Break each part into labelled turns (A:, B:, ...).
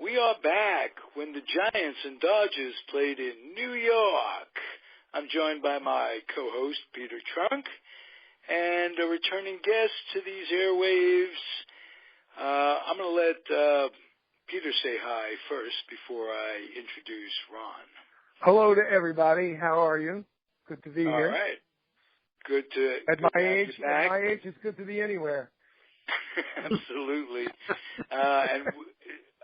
A: We are back when the Giants and Dodgers played in New York. I'm joined by my co-host, Peter Trunk, and a returning guest to these airwaves. I'm going to let Peter say hi first before I introduce Ron.
B: Hello to everybody. How are you? Good to be here.
A: All right. Good to
B: at
A: good
B: my
A: to have
B: age.
A: you back.
B: At my age, it's good to be anywhere.
A: Absolutely. And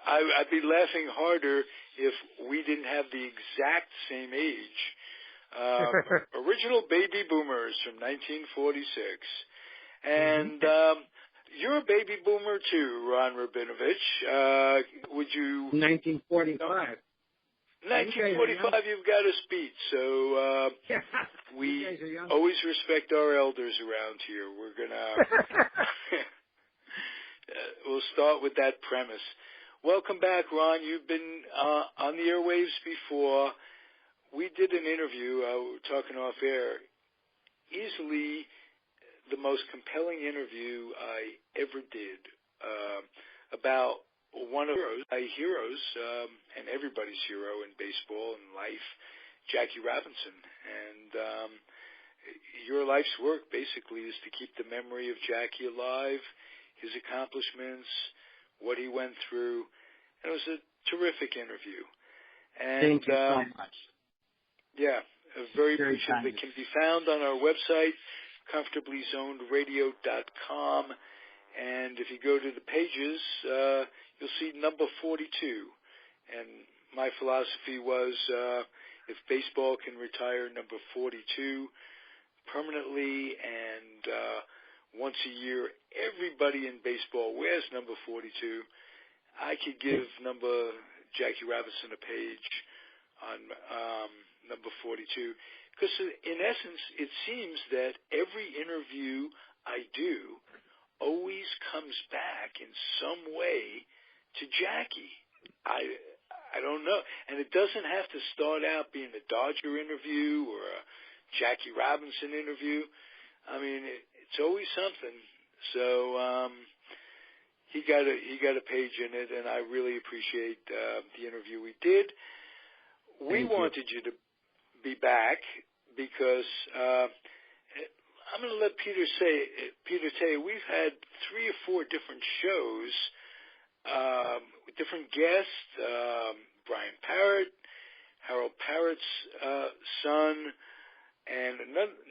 A: I'd be laughing harder if we didn't have the exact same age. Original baby boomers from 1946. And you're a baby boomer too, Ron Rabinovitz. Would you...
C: 1945.
A: 1945, you've got us beat. So we always respect our elders around here. We're going to... we'll start with that premise. Welcome back, Ron. You've been on the airwaves before. We did an interview, we were talking off air, easily the most compelling interview I ever did about one of my heroes, and everybody's hero in baseball and life, Jackie Robinson. And your life's work basically is to keep the memory of Jackie alive, his accomplishments, what he went through. And it was a terrific interview. And,
C: thank you so much.
A: Yeah, very appreciative. It can be found on our website, comfortablyzonedradio.com. And if you go to the pages, you'll see number 42. And my philosophy was if baseball can retire number 42 permanently and once a year everybody in baseball wears number 42, I could give Jackie Robinson a page on number 42. Because in essence, it seems that every interview I do always comes back in some way to Jackie. I don't know. And it doesn't have to start out being a Dodger interview or a Jackie Robinson interview. I mean, it's always something. So he got a page in it, and I really appreciate the interview we did. We wanted you to be back because I'm going to let Peter say we've had 3 or 4 different shows with different guests, Brian Parrott, Harold Parrott's son, and a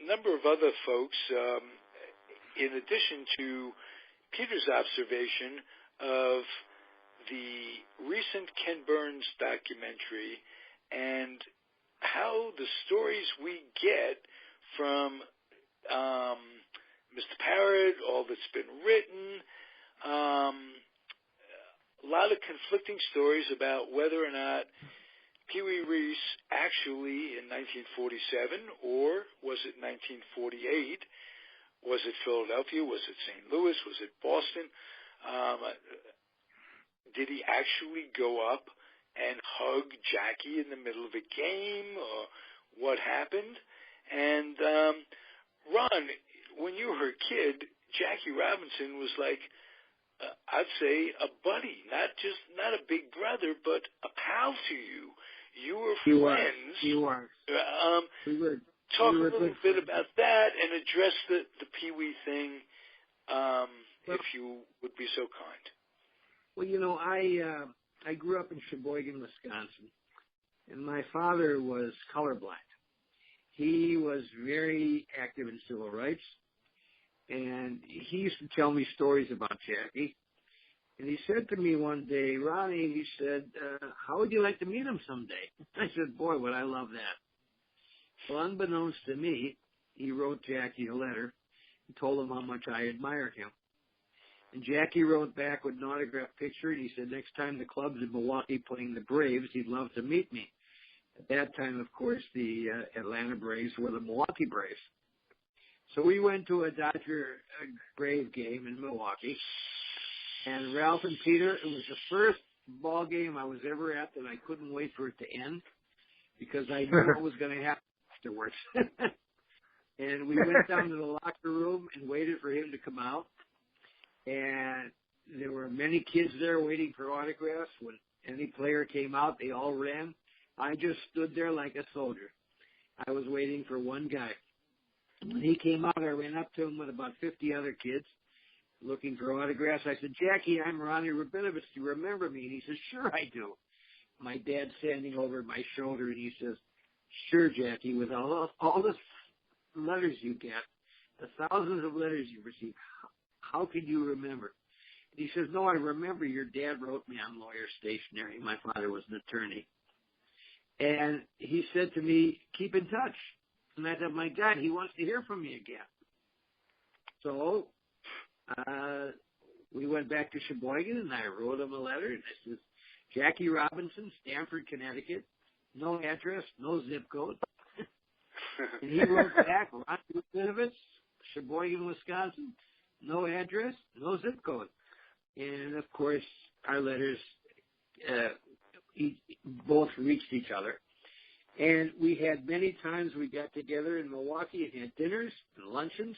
A: number of other folks, in addition to Peter's observation of the recent Ken Burns documentary and how the stories we get from Mr. Parrott, all that's been written, a lot of conflicting stories about whether or not Pee Wee Reese actually in 1947, or was it 1948? Was it Philadelphia? Was it St. Louis? Was it Boston? Did he actually go up and hug Jackie in the middle of a game, or what happened? And Ron, when you were a kid, Jackie Robinson was like, I'd say a buddy, not a big brother, but a pal to you. You were friends.
C: You were.
A: Talk a little bit about that and address the Pee Wee thing, if you would be so kind.
C: Well, you know, I grew up in Sheboygan, Wisconsin, and my father was colorblind. He was very active in civil rights, and he used to tell me stories about Jackie. And he said to me one day, Ronnie, he said, how would you like to meet him someday? I said, boy, would I love that. Well, unbeknownst to me, he wrote Jackie a letter and told him how much I admired him. And Jackie wrote back with an autographed picture, and he said next time the club's in Milwaukee playing the Braves, he'd love to meet me. At that time, of course, the Atlanta Braves were the Milwaukee Braves. So we went to a Dodger Brave game in Milwaukee. And Ralph and Peter, it was the first ball game I was ever at that I couldn't wait for it to end because I knew what was going to happen afterwards. And we went down to the locker room and waited for him to come out. And there were many kids there waiting for autographs. When any player came out, they all ran. I just stood there like a soldier. I was waiting for one guy. When he came out, I ran up to him with about 50 other kids looking for autographs. I said, Jackie, I'm Ron Rabinovitz. Do you remember me? And he says, sure I do. My dad's standing over my shoulder, and he says, sure, Jackie, with all the letters you get, the thousands of letters you receive, how can you remember? And he says, no, I remember your dad wrote me on lawyer stationery. My father was an attorney. And he said to me, keep in touch. And I said, my God, he wants to hear from me again. So we went back to Sheboygan, and I wrote him a letter. And I says, Jackie Robinson, Stamford, Connecticut, no address, no zip code. And he wrote back, Ron Rabinovitz, Sheboygan, Wisconsin, no address, no zip code. And, of course, our letters both reached each other. And we had many times we got together in Milwaukee and had dinners and luncheons.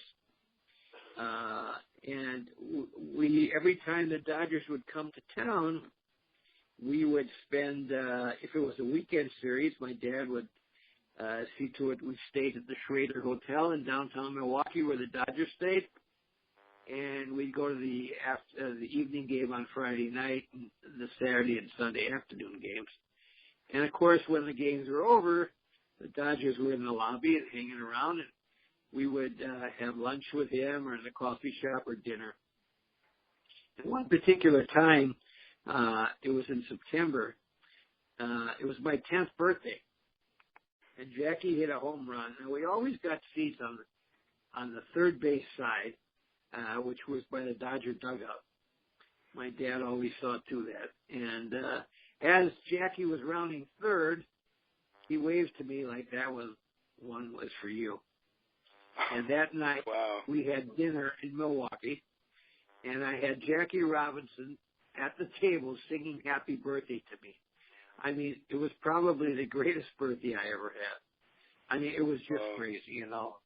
C: And we every time the Dodgers would come to town, we would spend, if it was a weekend series, my dad would see to it we stayed at the Schrader Hotel in downtown Milwaukee where the Dodgers stayed. And we'd go to the evening game on Friday night, and the Saturday and Sunday afternoon games. And, of course, when the games were over, the Dodgers were in the lobby and hanging around, and we would have lunch with him or in the coffee shop or dinner. And one particular time, it was in September, it was my 10th birthday, and Jackie hit a home run. And we always got seats on the third base side, which was by the Dodger dugout. My dad always saw to that. And as Jackie was rounding third, he waved to me like that one was for you. And that night,
A: wow,
C: we had dinner in Milwaukee, and I had Jackie Robinson at the table singing happy birthday to me. I mean, it was probably the greatest birthday I ever had. I mean, it was just crazy, you know.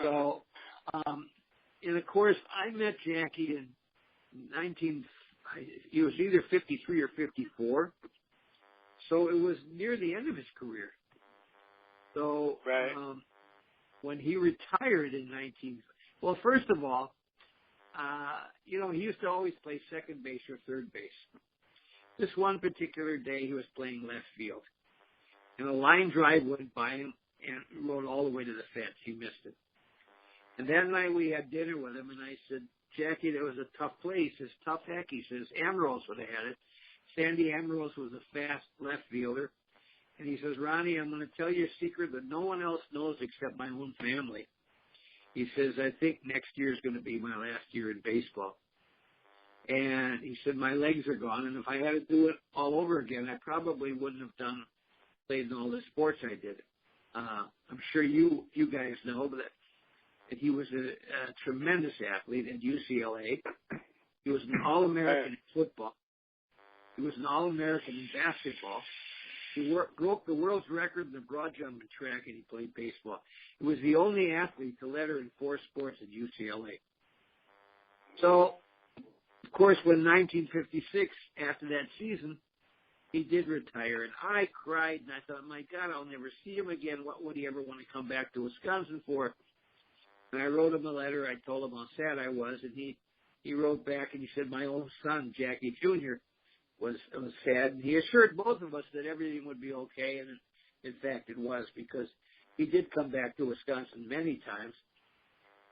C: So, and of course, I met Jackie in he was either 53 or 54. So it was near the end of his career. So
A: right.
C: When he retired in well, first of all, you know, he used to always play second base or third base. This one particular day, he was playing left field. And a line drive went by him and rode all the way to the fence. He missed it. And that night we had dinner with him, and I said, Jackie, that was a tough place. It's tough heck. He says, Ambrose would have had it. Sandy Ambrose was a fast left fielder. And he says, Ronnie, I'm going to tell you a secret that no one else knows except my own family. He says, I think next year is going to be my last year in baseball. And he said, my legs are gone, and if I had to do it all over again, I probably wouldn't have played in all the sports I did. I'm sure you guys know that he was a tremendous athlete at UCLA. He was an All-American in football. He was an All-American in basketball. He broke the world's record in the broad jump and track, and he played baseball. He was the only athlete to letter in 4 sports at UCLA. So, of course, when 1956, after that season, he did retire, and I cried, and I thought, my God, I'll never see him again. What would he ever want to come back to Wisconsin for? And I wrote him a letter. I told him how sad I was, and he wrote back, and he said, my own son, Jackie Jr., was sad, and he assured both of us that everything would be okay, and in fact it was, because he did come back to Wisconsin many times.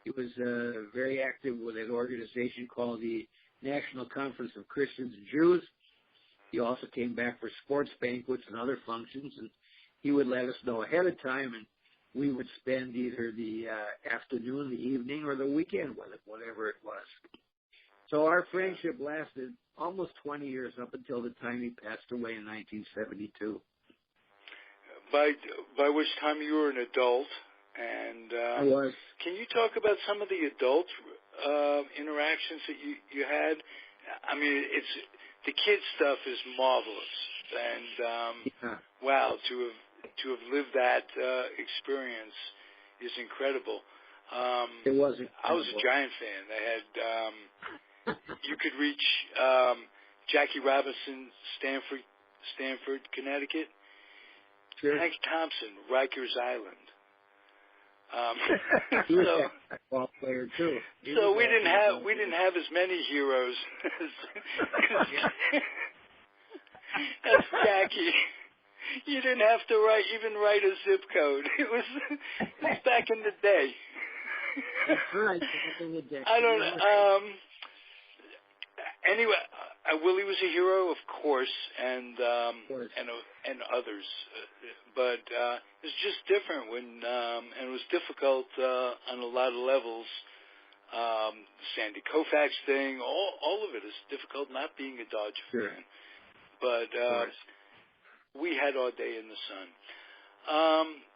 C: He was very active with an organization called the National Conference of Christians and Jews. He also came back for sports banquets and other functions, and he would let us know ahead of time, and we would spend either the afternoon, the evening, or the weekend with him, whatever it was. So our friendship lasted almost 20 years up until the time he passed away in 1972.
A: By which time you were an adult, and
C: I was.
A: Can you talk about some of the adult interactions that you had? I mean, the kid stuff is marvelous, and wow, to have lived that experience is incredible.
C: It was incredible.
A: I was a Giant fan. They had You could reach Jackie Robinson, Stanford, Connecticut.
C: Sure.
A: Hank Thompson, Rikers Island.
C: He was a ball player too.
A: So we didn't have as many heroes as Jackie. You didn't have to write a zip code. It was back in the day.
C: That's right, back in the day.
A: I don't know. Anyway, Willie was a hero, of course, and others, but it's just different when and it was difficult on a lot of levels. Sandy Koufax thing, all of it is difficult. Not being a Dodger fan, but we had our day in the sun.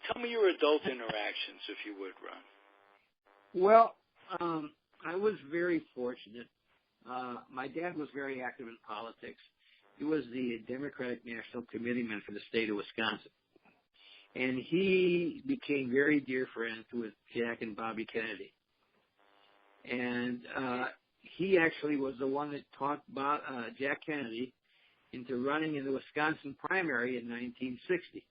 A: Tell me your adult interactions, if you would, Ron.
C: Well, I was very fortunate. My dad was very active in politics. He was the Democratic National Committeeman for the state of Wisconsin. And he became very dear friends with Jack and Bobby Kennedy. And he actually was the one that talked Jack Kennedy into running in the Wisconsin primary in 1960,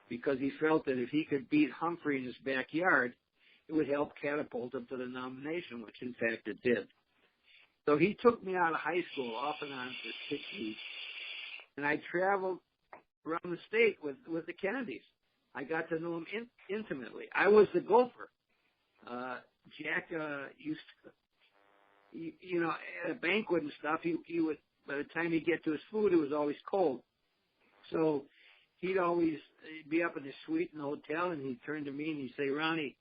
C: because he felt that if he could beat Humphrey in his backyard, it would help catapult him to the nomination, which in fact it did. So he took me out of high school off and on for 6 weeks, and I traveled around the state with the Kennedys. I got to know them intimately. I was the gopher. Jack used to, at a banquet and stuff, he would, by the time he'd get to his food, it was always cold. So he'd always be up in his suite in the hotel, and he'd turn to me and he'd say, "Ronnie,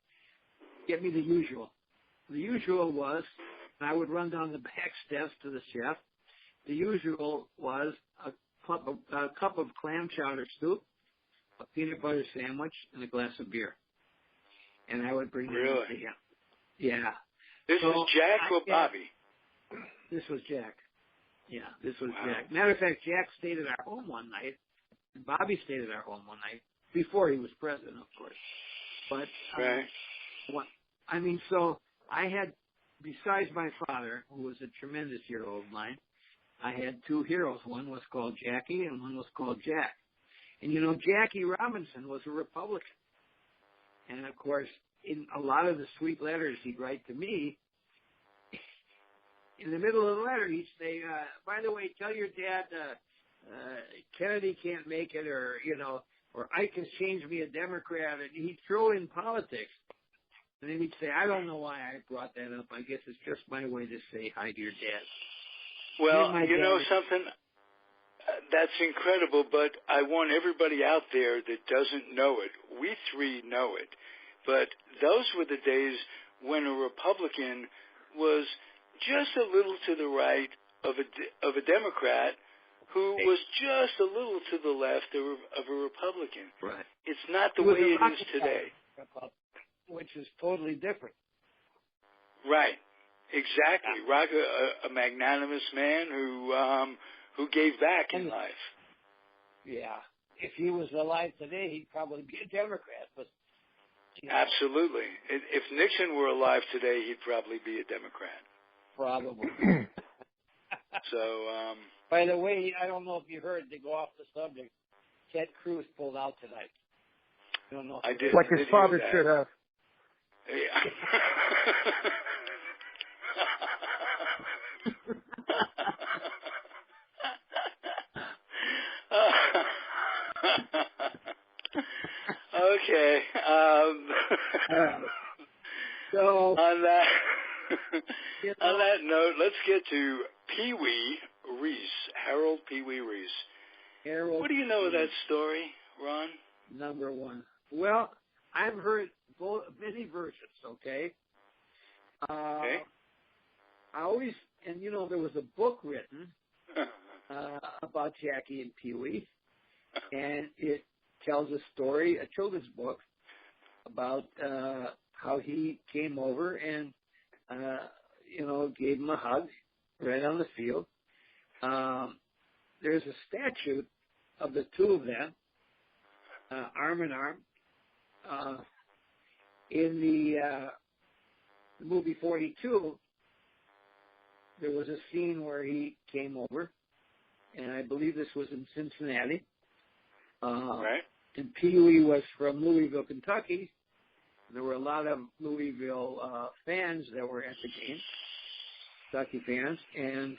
C: get me the usual." The usual was, and I would run down the back steps to the chef. The usual was a cup of clam chowder soup, a peanut butter sandwich, and a glass of beer. And I would bring them to him. Yeah.
A: This was Jack or Bobby?
C: This was Jack. Yeah, this was Jack. Matter of fact, Jack stayed at our home one night, and Bobby stayed at our home one night, before he was president, of course. But, so I had, besides my father, who was a tremendous hero of mine, I had two heroes. One was called Jackie, and one was called Jack. And, Jackie Robinson was a Republican. And, of course, in a lot of the sweet letters he'd write to me, in the middle of the letter, he'd say, "By the way, tell your dad Kennedy can't make it, or Ike has changed me a Democrat," and he'd throw in politics. And then he'd say, "I don't know why I brought that up. I guess it's just my way to say hi to your dad."
A: Well, you know something? That's incredible, but I want everybody out there that doesn't know it. We three know it. But those were the days when a Republican was just a little to the right of a Democrat who was just a little to the left of a Republican.
C: Right.
A: It's not the way it is today.
C: Which is totally different.
A: Right. Exactly. Rock, a magnanimous man who gave back in life.
C: Yeah. If he was alive today, he'd probably be a Democrat. But
A: absolutely. If Nixon were alive today, he'd probably be a Democrat.
C: Probably.
A: So,
C: by the way, I don't know if you heard, to go off the subject, Ted Cruz pulled out tonight. I don't know.
A: I did.
B: Like his father should have.
A: Yeah. Okay.
C: So
A: on that note, let's get to Pee Wee Reese, Harold Pee Wee Reese. What do you know of that story, Ron?
C: Number one. Well, I've heard many versions. Okay.
A: Okay.
C: I always, and there was a book written about Jackie and Pee Wee, and it tells a story, a children's book, about how he came over and gave him a hug right on the field. There's a statue of the two of them, arm in arm, in the movie 42. there was a scene where he came over, and I believe this was in Cincinnati.
A: Right.
C: And Pee Wee was from Louisville, Kentucky. There were a lot of Louisville fans that were at the game, Kentucky fans. And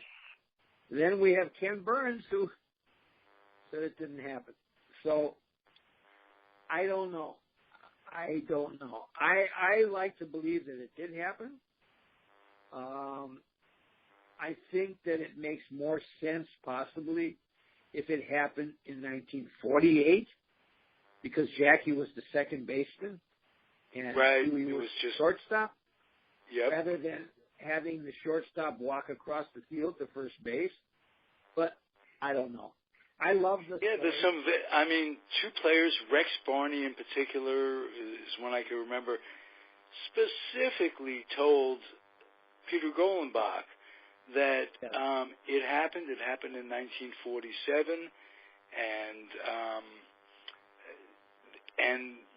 C: then we have Ken Burns, who said it didn't happen. So I don't know. I like to believe that it did happen. I think that it makes more sense, possibly, if it happened in 1948, because Jackie was the second baseman and
A: right.
C: Pee Wee was just shortstop, rather than having the shortstop walk across the field to first base. But I don't know. I love the story.
A: There's some. I mean, two players, Rex Barney in particular, is one I can remember, specifically told Peter Golenbach that it happened. It happened in 1947, and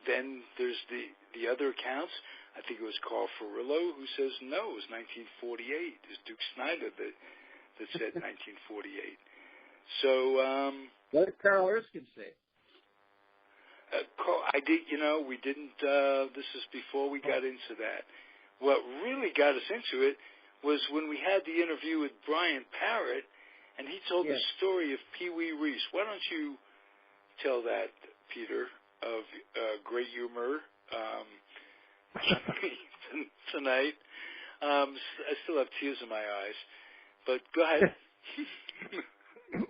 A: then there's the other accounts. I think it was Carl Ferrillo who says no, it was 1948. It was Duke Snyder that said 1948. So
C: what did Carl Erskine say?
A: Carl, we didn't. This is before we got into that. What really got us into it was when we had the interview with Brian Parrott, and he told the story of Pee Wee Reese. Why don't you tell that, Peter, of great humor tonight? I still have tears in my eyes, but go ahead.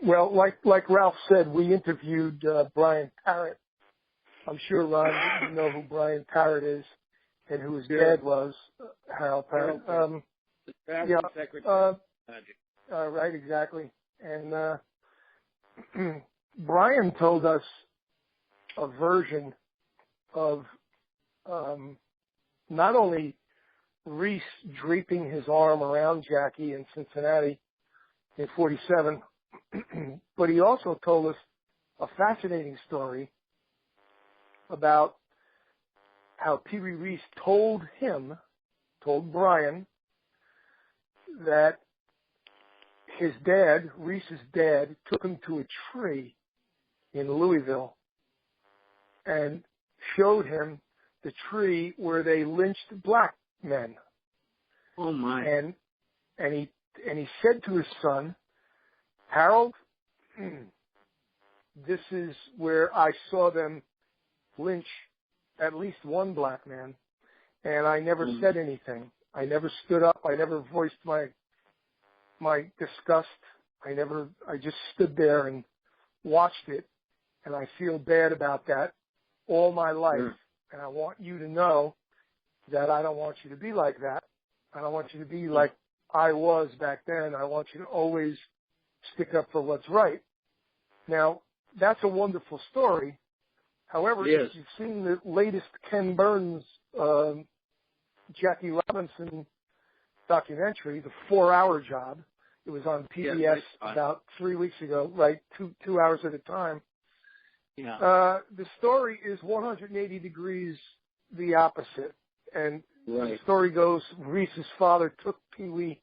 B: Well, like Ralph said, we interviewed Brian Parrott. I'm sure, Ron, you know who Brian Parrott is and who his dad was, Harold Parrott. Secretary. Right, exactly. And Brian told us a version of not only Reese draping his arm around Jackie in Cincinnati in 47, but he also told us a fascinating story about how Pee Wee Reese told Brian, that his dad, Reese's dad, took him to a tree in Louisville and showed him the tree where they lynched black men.
C: Oh my!
B: And he said to his son, Harold, this is where I saw them lynch at least one black man, and I never said anything. I never stood up. I never voiced my disgust. I just stood there and watched it, and I feel bad about that all my life. And I want you to know that I don't want you to be like that. I don't want you to be like I was back then. I want you to always stick up for what's right. Now, that's a wonderful story. However, if you've seen the latest Ken Burns, Jackie Robinson documentary, The 4-Hour Job, it was on PBS about 3 weeks ago, right, two hours at a time.
C: Yeah.
B: The story is 180 degrees the opposite. And the story goes, Reese's father took Pee Wee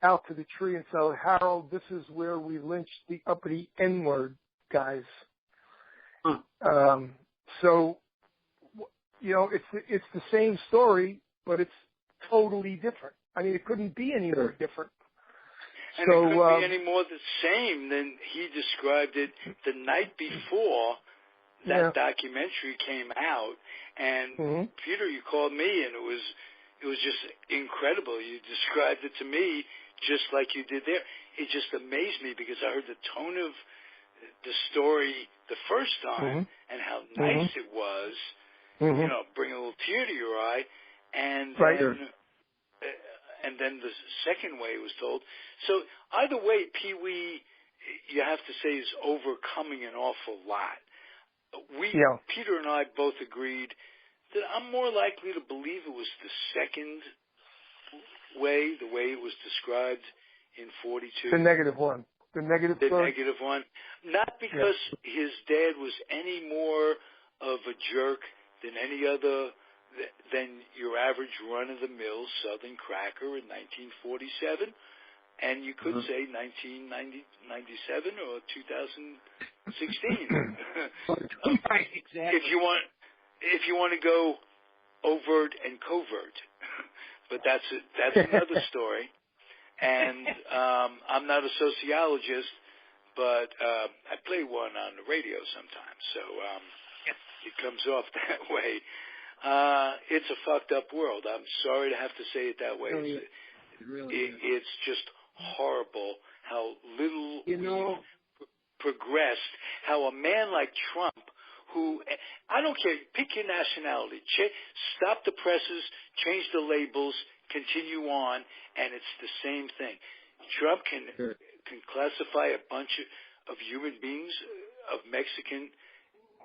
B: out to the tree and said, Harold, this is where we lynched the uppity N-word guys. So, it's the same story, but it's totally different. I mean, it couldn't be any more different.
A: And it couldn't be any more the same than he described it the night before that documentary came out. And Peter, you called me, and it was just incredible. You described it to me just like you did there. It just amazed me because I heard the tone of the story the first time and how nice it was, bring a little tear to your eye, and then the second way it was told. So either way, Pee Wee, you have to say, is overcoming an awful lot. Peter and I both agreed that I'm more likely to believe it was the second way, the way it was described in 42.
B: The negative one. The negative
A: one. Not because his dad was any more of a jerk than any other, than your average run-of-the-mill Southern cracker in 1947. and you could say 1997 or 2016.
C: Right, exactly.
A: If you want to go overt and covert, but that's another story. And I'm not a sociologist, but I play one on the radio sometimes, so it comes off that way. It's a fucked up world. I'm sorry to have to say it that way. It's just horrible how little we've progressed, how a man like Trump, who, I don't care, pick your nationality, stop the presses, change the labels, continue on, and it's the same thing. Trump can classify a bunch of human beings of Mexican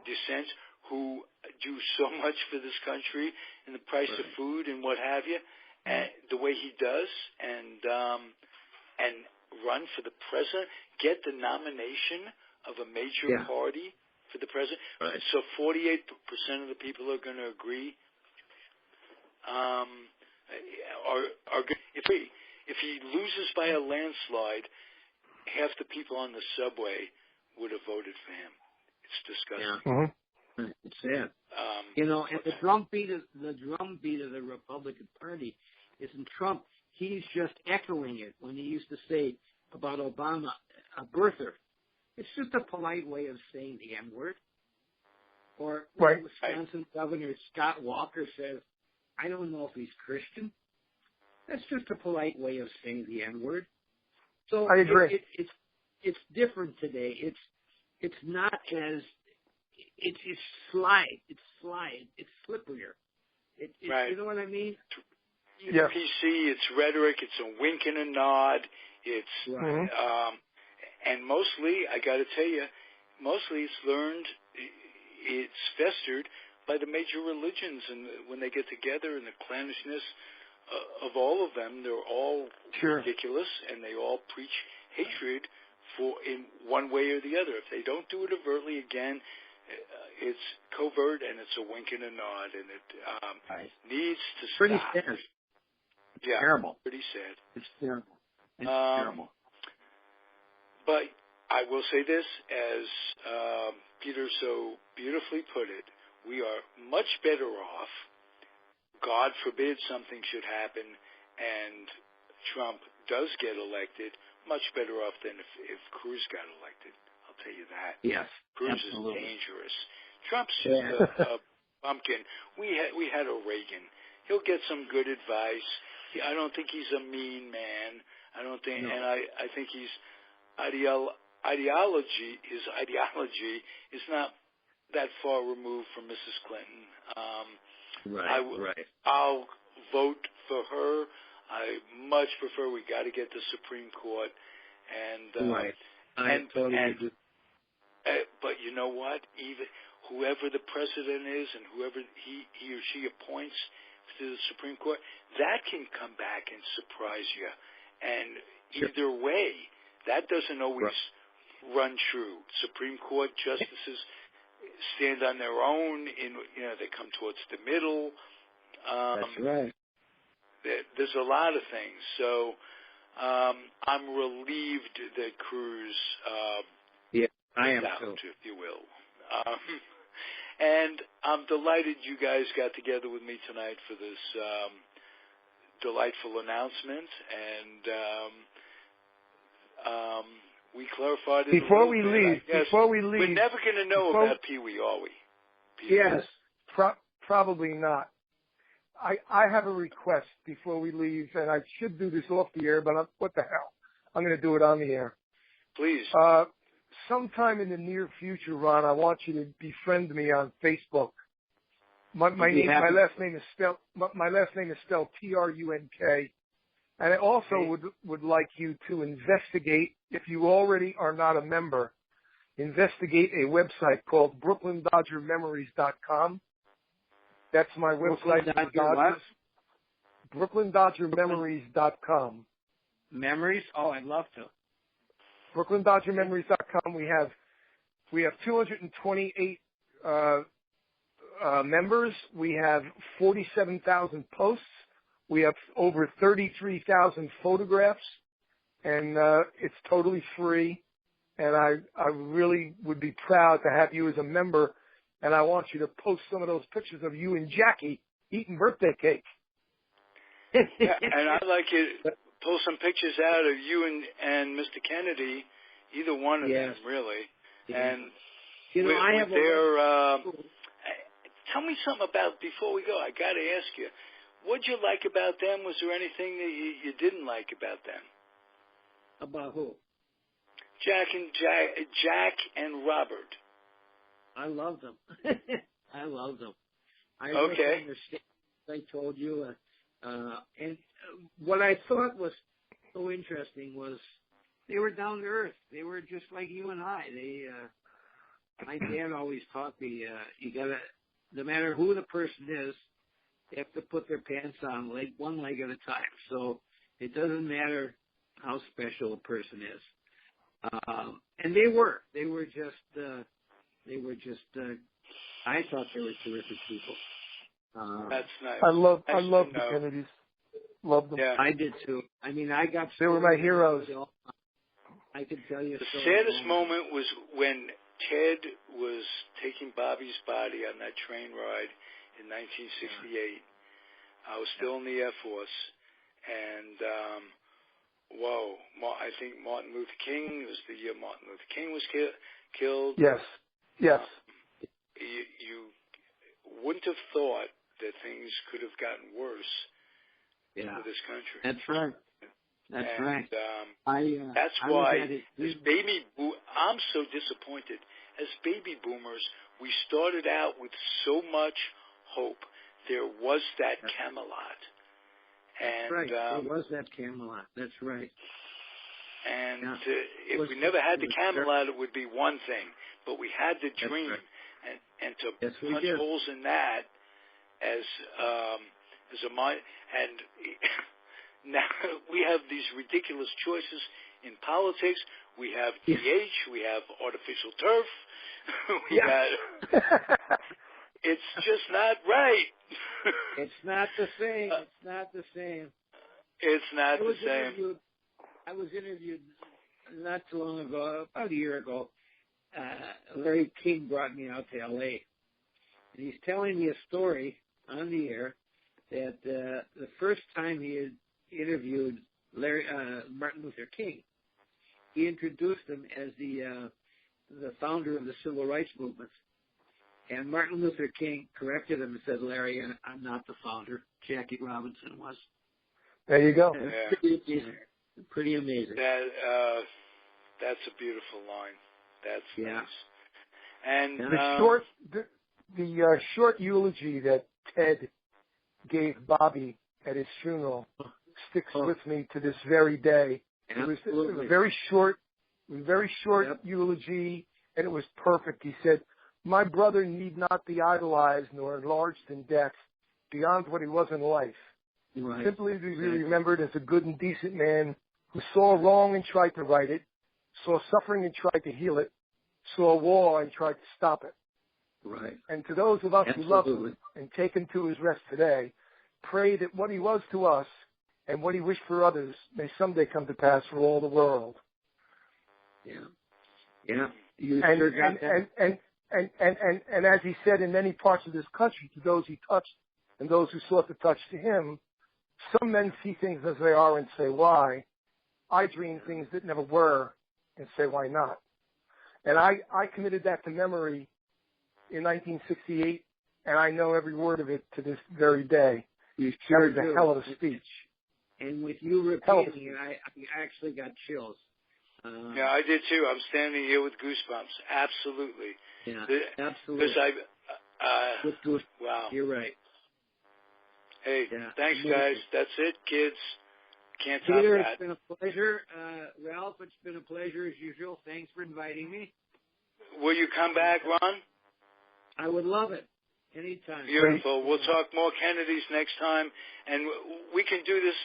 A: descent who do so much for this country and the price of food and what have you, and the way he does, and run for the president, get the nomination of a major party for the president. Right. So 48% of the people are going to agree. If he loses by a landslide, half the people on the subway would have voted for him. It's disgusting.
C: Yeah. It's sad. And the drumbeat of the Republican Party isn't Trump. He's just echoing it when he used to say about Obama, a birther. It's just a polite way of saying the N-word. Or Wisconsin Governor Scott Walker says, I don't know if he's Christian. That's just a polite way of saying the N-word. So
B: I agree.
C: It's different today. It's not as it's slide. It's slipperier. You know what I mean?
A: Yeah. PC. It's rhetoric. It's a wink and a nod. It's and mostly, I got to tell you, it's learned. It's festered by the major religions, and when they get together, and the clannishness of all of them, they're all ridiculous, and they all preach hatred in one way or the other. If they don't do it overtly, again, it's covert, and it's a wink and a nod, and it needs to stop.
C: Pretty sad.
A: Yeah,
C: terrible.
A: Pretty sad.
C: It's terrible. It's terrible.
A: But I will say this, as Peter so beautifully put it, we are much better off. God forbid something should happen and Trump does get elected, much better off than if Cruz got elected. I'll tell you that.
C: Yes,
A: Cruz
C: absolutely.
A: is dangerous. Trump's just a pumpkin. We had a Reagan. He'll get some good advice. I don't think he's a mean man. I don't think, and I think his ideology is not that far removed from Mrs. Clinton. I'll vote for her. I much prefer. We got to get the Supreme Court, and but you know what? Even whoever the president is, and whoever he or she appoints to the Supreme Court, that can come back and surprise you. And either way, that doesn't always run true. Supreme Court justices stand on their own. They come towards the middle.
C: That's right.
A: There's a lot of things. So I'm relieved that Cruz
C: I am
A: out,
C: too.
A: if you will. And I'm delighted you guys got together with me tonight for this delightful announcement. And we clarified it
B: Before we leave,
A: we're never going to know about Pee Wee, are we?
B: Yes, probably not. I have a request before we leave, and I should do this off the air, but what the hell? I'm going to do it on the air.
A: Please.
B: Sometime in the near future, Ron, I want you to befriend me on Facebook. My last name is spelled Trunk, and I also would like you to investigate, if you already are not a member, investigate a website called BrooklynDodgerMemories.com. That's my website for Dodgers. BrooklynDodgerMemories.com.
C: Memories? Oh, I'd love to.
B: BrooklynDodgerMemories.com. We have 228 members. We have 47,000 posts. We have over 33,000 photographs. and it's totally free. And I really would be proud to have you as a member. And I want you to post some of those pictures of you and Jackie eating birthday cake.
A: Yeah, and I'd like you to pull some pictures out of you and Mr. Kennedy, either one of them, really.
C: Yeah.
A: And
C: I have
A: tell me something about, before we go, I got to ask you, what'd you like about them? Was there anything that you didn't like about them?
C: About who?
A: Jack and Robert.
C: I love them. I love them. I
A: okay.
C: Understand. I told you, and what I thought was so interesting was they were down to earth. They were just like you and I. My dad always taught me, you gotta, no matter who the person is, they have to put their pants on one leg at a time. So it doesn't matter how special a person is. And they were just, I thought they were terrific people.
A: That's nice.
B: I love the Kennedys. Love them.
A: Yeah.
C: I did too. I mean,
B: they were my heroes.
C: I could tell you.
A: The saddest moment was when Ted was taking Bobby's body on that train ride in 1968. I was still in the Air Force, and I think Martin Luther King, it was the year Martin Luther King was killed.
B: Yes.
A: You wouldn't have thought that things could have gotten worse for this country.
C: That's right. That's right.
A: That's why, I'm so disappointed. As baby boomers, we started out with so much hope. There was that Camelot.
C: That's right. There was that Camelot. That's right.
A: And if we never had the Camelot, it would be one thing. But we had the dream, and to punch holes in that as a mind. And now we have these ridiculous choices in politics. We have DH. We have artificial turf. It's just not right.
C: It's not the same. It's not the same.
A: It's not the same.
C: I was interviewed not too long ago, about a year ago. Larry King brought me out to L.A. And he's telling me a story on the air that the first time he had interviewed Martin Luther King, he introduced him as the founder of the Civil Rights Movement. And Martin Luther King corrected him and said, "Larry, I'm not the founder. Jackie Robinson was."
B: There you go.
C: Pretty amazing.
A: That's a beautiful line. That's nice. And
B: the short eulogy that Ted gave Bobby at his funeral sticks with me to this very day. It was a very short eulogy, and it was perfect. He said, "My brother need not be idolized nor enlarged in death beyond what he was in life.
C: Right.
B: Simply to be remembered as a good and decent man who saw wrong and tried to right it, saw suffering and tried to heal it, saw war and tried to stop it."
C: Right.
B: And to those of us who love him and take him to his rest today, pray that what he was to us and what he wished for others may someday come to pass for all the world.
C: Yeah. Yeah. You
B: and,
C: sure got that.
B: And as he said, in many parts of this country, to those he touched and those who sought to touch to him, some men see things as they are and say, why? I dream things that never were and say, why not? And I committed that to memory in 1968, and I know every word of it to this very day.
C: You sure
B: That was a hell of a speech.
C: And with you repeating it, I actually got chills.
A: Yeah, I did too. I'm standing here with goosebumps. Absolutely.
C: Yeah, absolutely.
A: Because wow.
C: You're right.
A: Hey, thanks, guys. That's it, kids. Can't top
C: Peter,
A: that.
C: it's been a pleasure. Ralph, it's been a pleasure as usual. Thanks for inviting me.
A: Will you come back, Ron?
C: I would love it. Anytime.
A: Beautiful. We'll talk more Kennedys next time, and we can do this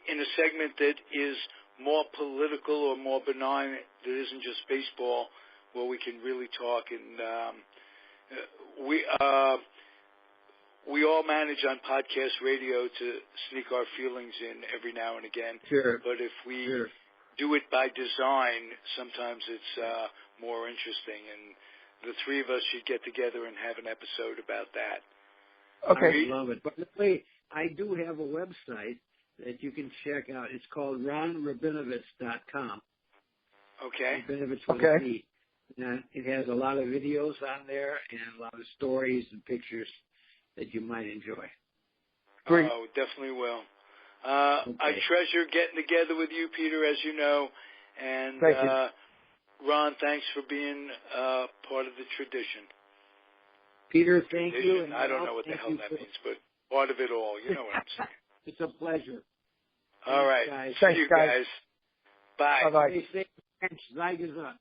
A: in a segment that is more political or more benign, that isn't just baseball, where we can really talk. And we all manage on podcast radio to sneak our feelings in every now and again.
C: Sure.
A: But if we do it by design, sometimes it's more interesting. And the three of us should get together and have an episode about that.
B: Okay.
C: I love it. By the way, I do have a website that you can check out. It's called ronrabinovitz.com.
A: Okay.
C: Rabinovitz with a P. And it has a lot of videos on there and a lot of stories and pictures that you might enjoy.
B: Great.
A: Oh, definitely will. I treasure getting together with you, Peter, as you know. And
B: Thank you.
A: Ron, thanks for being part of the tradition.
C: Peter, thank you. And
A: I don't know what the hell that means, but part of it all. You know what I'm saying.
C: It's a pleasure.
A: All right.
C: Guys.
A: See you guys. Bye.
B: Bye-bye.
C: Stay safe. Zygons up.